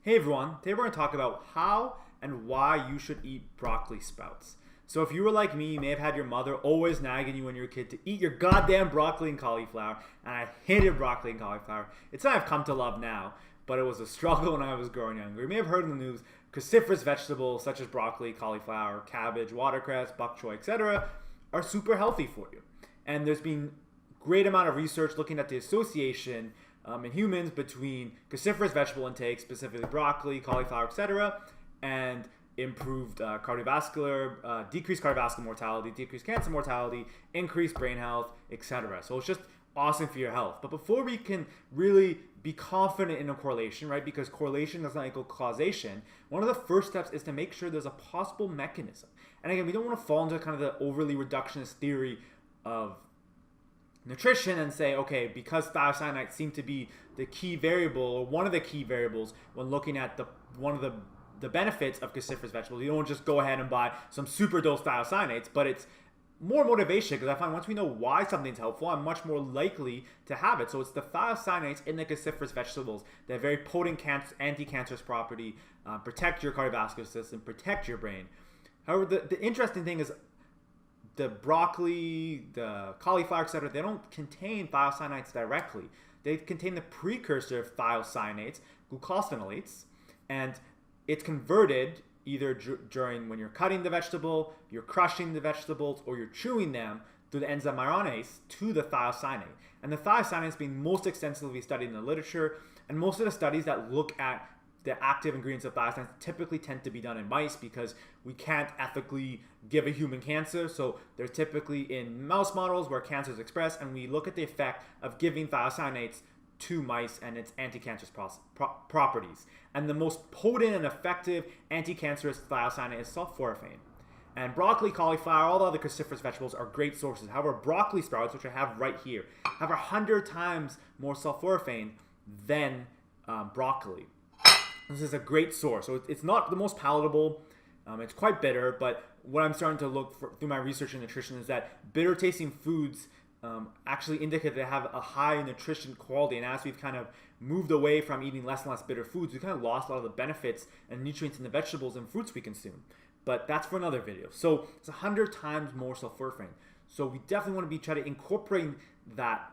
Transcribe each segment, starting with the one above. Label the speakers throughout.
Speaker 1: Hey everyone, today we're going to talk about how and why you should eat broccoli sprouts. So if you were like me, you may have had your mother always nagging you when you were a kid to eat your goddamn broccoli and cauliflower, and I hated broccoli and cauliflower. It's something I've come to love now, but it was a struggle when I was growing younger. You may have heard in the news, cruciferous vegetables such as broccoli, cauliflower, cabbage, watercress, bok choy, etc. are super healthy for you. And there's been great amount of research looking at the association in humans between cruciferous vegetable intake, specifically broccoli, cauliflower, etc., and improved decreased cardiovascular mortality, decreased cancer mortality, increased brain health, etc. So it's just awesome for your health. But before we can really be confident in a correlation, right, because correlation does not equal causation, one of the first steps is to make sure there's a possible mechanism. And again, we don't want to fall into kind of the overly reductionist theory of nutrition and say, okay, because thiocyanates seem to be the key variable or one of the key variables when looking at one of the benefits of cruciferous vegetables, you don't just go ahead and buy some super dose thiocyanates, but it's more motivation because I find once we know why something's helpful, I'm much more likely to have it. So it's the thiocyanates in the cruciferous vegetables that have very potent anti-cancerous property, protect your cardiovascular system, protect your brain. However, the interesting thing is the broccoli, the cauliflower, etc., they don't contain thiocyanates directly. They contain the precursor of thiocyanates, glucosinolates, and it's converted either during when you're cutting the vegetable, you're crushing the vegetables, or you're chewing them through the enzyme myronase to the thiocyanate. And the thiocyanate is being most extensively studied in the literature, and most of the studies that look at the active ingredients of thiocyanates typically tend to be done in mice because we can't ethically give a human cancer. So they're typically in mouse models where cancer is expressed, and we look at the effect of giving thiocyanates to mice and its anti-cancerous properties. And the most potent and effective anti-cancerous thiocyanate is sulforaphane. And broccoli, cauliflower, all the other cruciferous vegetables are great sources. However, broccoli sprouts, which I have right here, have 100 times more sulforaphane than broccoli. This is a great source. So it's not the most palatable. It's quite bitter, but what I'm starting to look through my research in nutrition is that bitter tasting foods actually indicate they have a high nutrition quality. And as we've kind of moved away from eating less and less bitter foods, we kind of lost a lot of the benefits and nutrients in the vegetables and fruits we consume. But that's for another video. So it's 100 times more sulforaphane. So we definitely want to be trying to incorporate that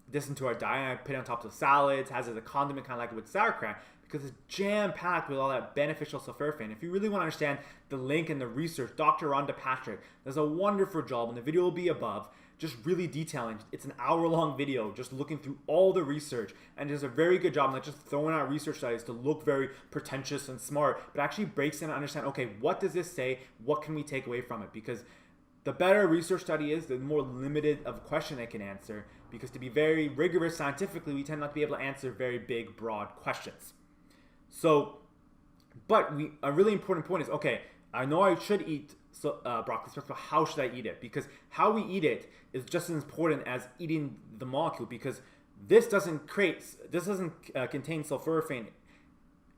Speaker 1: this into our diet. I put it on top of salads, has it as a condiment, kind of like with sauerkraut, because it's jam-packed with all that beneficial sulforaphane. If you really want to understand the link and the research, Dr. Rhonda Patrick does a wonderful job, and the video will be above, just really detailing. It's an hour-long video just looking through all the research, and does a very good job, not just throwing out research studies to look very pretentious and smart, but actually breaks in and understand, okay, what does this say? What can we take away from it? Because the better a research study is, the more limited of a question it can answer, because to be very rigorous scientifically, we tend not to be able to answer very big, broad questions. So, but a really important point is, okay, I know I should eat broccoli sprouts, but how should I eat it? Because how we eat it is just as important as eating the molecule, because this doesn't contain sulforaphane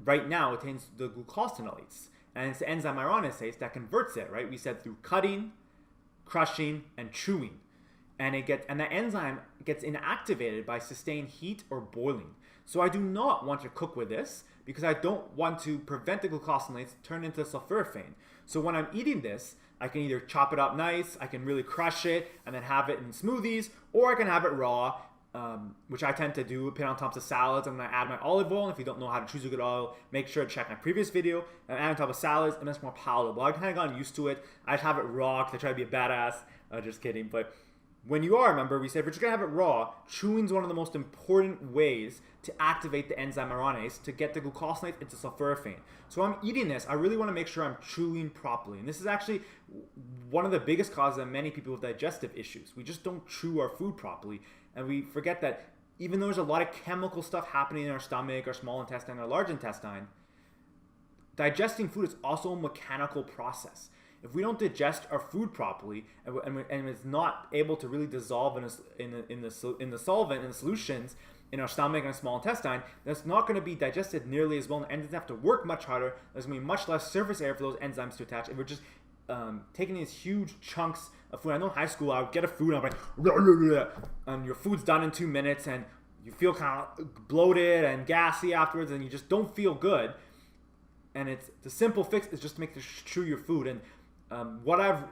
Speaker 1: right now. It contains the glucosinolates, and it's the enzyme myronase that converts it, right? We said through cutting, crushing, and chewing. And that enzyme gets inactivated by sustained heat or boiling. So I do not want to cook with this because I don't want to prevent the glucosinolates turn into sulforaphane. So when I'm eating this, I can either chop it up nice, I can really crush it and then have it in smoothies, or I can have it raw, which I tend to do, put it on top of salads. I'm going to add my olive oil. And if you don't know how to choose a good oil, make sure to check my previous video. And add on top of salads, and it's more palatable. I've kind of gotten used to it. I just have it raw because I try to be a badass. Just kidding. But when you are, remember, we said if you're just going to have it raw, chewing is one of the most important ways to activate the enzyme myronase to get the glucosinolates into sulforaphane. So when I'm eating this, I really want to make sure I'm chewing properly. And this is actually one of the biggest causes of many people with digestive issues. We just don't chew our food properly. And we forget that even though there's a lot of chemical stuff happening in our stomach, our small intestine, our large intestine, digesting food is also a mechanical process. If we don't digest our food properly and it's not able to really dissolve in the solvent and the solutions in our stomach and small intestine, that's not going to be digested nearly as well, and enzymes have to work much harder. There's going to be much less surface area for those enzymes to attach. If we're just taking these huge chunks of food. I know in high school I would get a food and I'm like, and your food's done in 2 minutes, and you feel kind of bloated and gassy afterwards, and you just don't feel good. And it's the simple fix is just to make sure chew your food. And what I've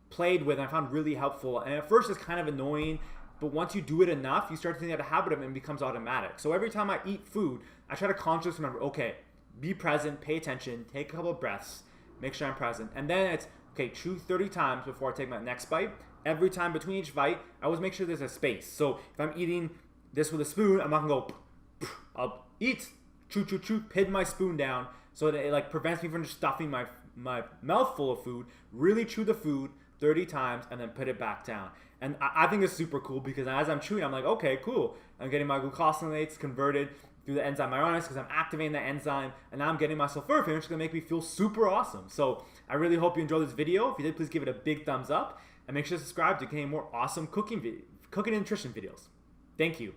Speaker 1: played with and I found really helpful, and at first it's kind of annoying, but once you do it enough, you start to think that a habit of it and it becomes automatic. So every time I eat food, I try to consciously remember, okay, be present, pay attention, take a couple of breaths, make sure I'm present. And then it's, okay, chew 30 times before I take my next bite. Every time between each bite, I always make sure there's a space. So if I'm eating this with a spoon, I'm not gonna go, I'll eat, chew, chew, chew, pin my spoon down so that it like prevents me from just stuffing my mouth full of food. Really chew the food 30 times and then put it back down. And I think it's super cool because as I'm chewing, I'm like, okay, cool. I'm getting my glucosinolates converted through the enzyme myonnaise because I'm activating the enzyme, and now I'm getting my sulforaphane, which is going to make me feel super awesome. So I really hope you enjoyed this video. If you did, please give it a big thumbs up and make sure to subscribe to get more awesome cooking and nutrition videos. Thank you.